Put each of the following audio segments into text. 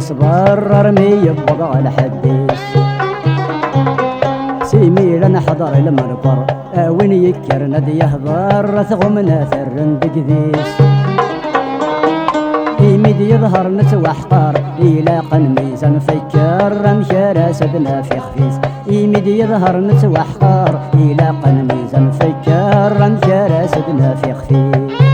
نصبر رمي يبضى الحديث سيميل نحضر المنبر وين يكر ندي يهضر ثغمنا ثرن بقديس يميد يظهر نتوحقر إلى قن ميزان فكر مشارى سدنا في خفيس يميد يظهر نتوحقر إلى قن ميزان فكر مشارى سدنا في خفيس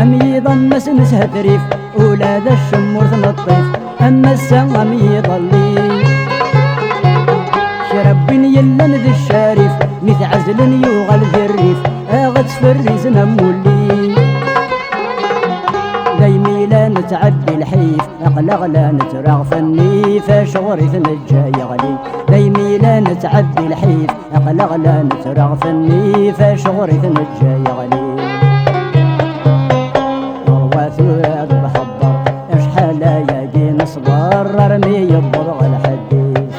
أميض نسه ثريف ولاد الشمور الطيف أما السلام يضلي شرب يلن ذي الشريف مث عزل يوغل ذي الريف أغد فريز نمولي دايمي لا نتعدي الحيف أقلق لا نتراغ فني فشغري ثنجا يغلي دايمي لا نتعدي الحيف أقلق لا نتراغ فني فشغري ثنجا يغلي ثواب بحضر اشحال ياقي نصبر رمي يبضغ الحديث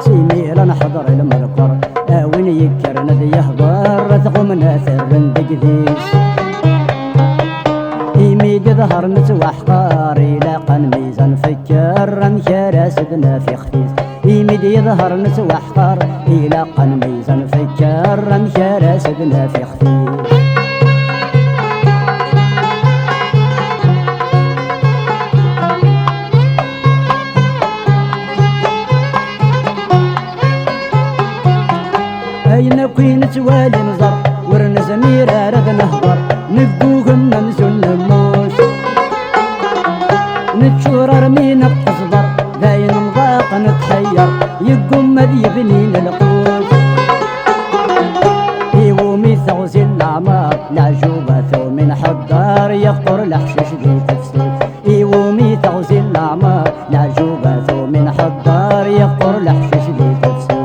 سيميل نحضر المذكر وين يكر ندي يهضر ثغمنا ثرن بقديس يميد ظهر نتوحقار إلى قن ميزان فكر مشارى سدنا في خفيس يميد يظهر نتوحقار إلى قن ميزان فكر مشارى سدنا في خفيس أين كوين توالي نظر ورن زميرة رد نهضر نبقوهم نمزل نموس نتشور رمينا بتصدر داين مضاق نتحير يقوم مد يبنين القوس يومي ثغزي الأعمار العجوبة ثومن حضار يخطر الحشش ذي تفسير يومي ثغزي الأعمار العجوبة ثومن حضار يخطر الحشش ذي تفسير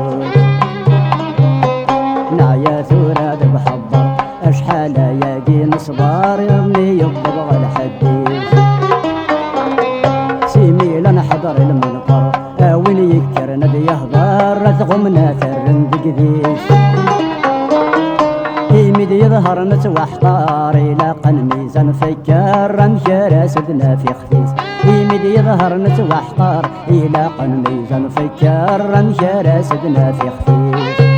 نعيا ثوراد بحضر اشحال ياقي نصبار يرمي يبضغ الحديث سيميل نحضر المنقر وين يكر ندي يهضر ثغمنا ثرن بقديس يميد يظهر نتوحقار إلى قن ميزان فكر مشارى سدنا في خفيس يميد يظهر نتوحقار إلى قن ميزان فكر مشارى سدنا في خفيس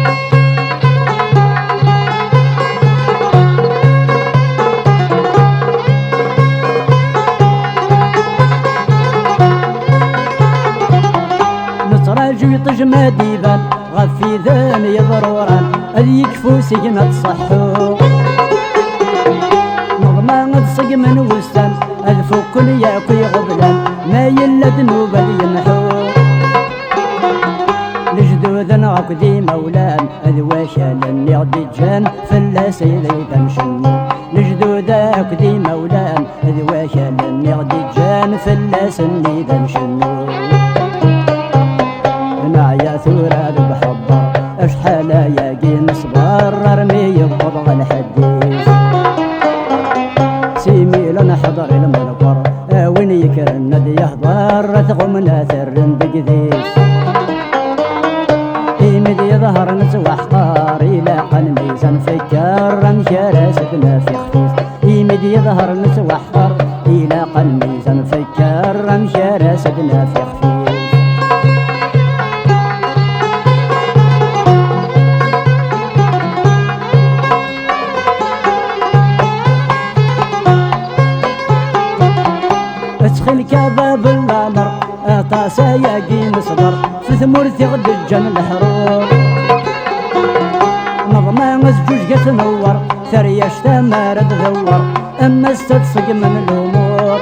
راجو يطجم ديبان غفي ذاني ضروران أذ يكفو سجن تصحو نظمان تصق من وسان أذ فوق ياكي غبلان ما يلد نوبة ينحو لجدود عقدي مولان أذ واشان يغدي جان فلا سيدي تنشنو لجدود عقدي مولان أذ واشان يغدي جان فلا سني تنشنو نعيا ثوراد بحضر اشحال ياقي نصبر رمي يبضغ الحديث سيميل نحضر المنبر وين يكر الندي يهضر ثغمنا ثرن بقديس يمد يظهر نتوحقار إلى قن ميزان فكر مشارى سدنا في خفيس يمد يظهر نتوحقار إلى قن ميزان فكر مشارى سدنا في خفيس ادخل كباب النمر طاسة ياقي مصدر في ثمور ثغد الجن الحرور نظمان مسجوج تنور ثريا شتمار تدور اما استتصق من الامور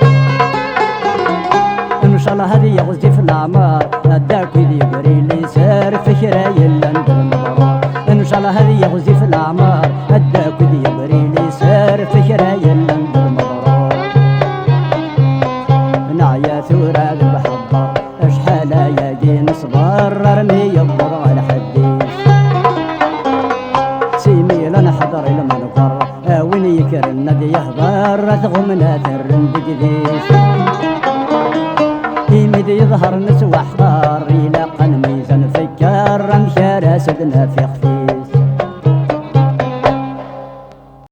ان شاء الله هذه يغزي في الاعمار هداك يدي يبري لي سار فكرة يلا ندمر ان شاء الله هذه يغزي في الاعمار هداك يدي يبري لي سار فكرة يلا ندمر نعيا ثوراد بحضر اشحال ياقي نصبر رمي يبضغ الحديث سيميل نحضر المنقر وين يكر الندي يهضر ثغمنا ثرن بقديس يمد يظهر نسوى حضار إلى قن ميزان عدنا في اختي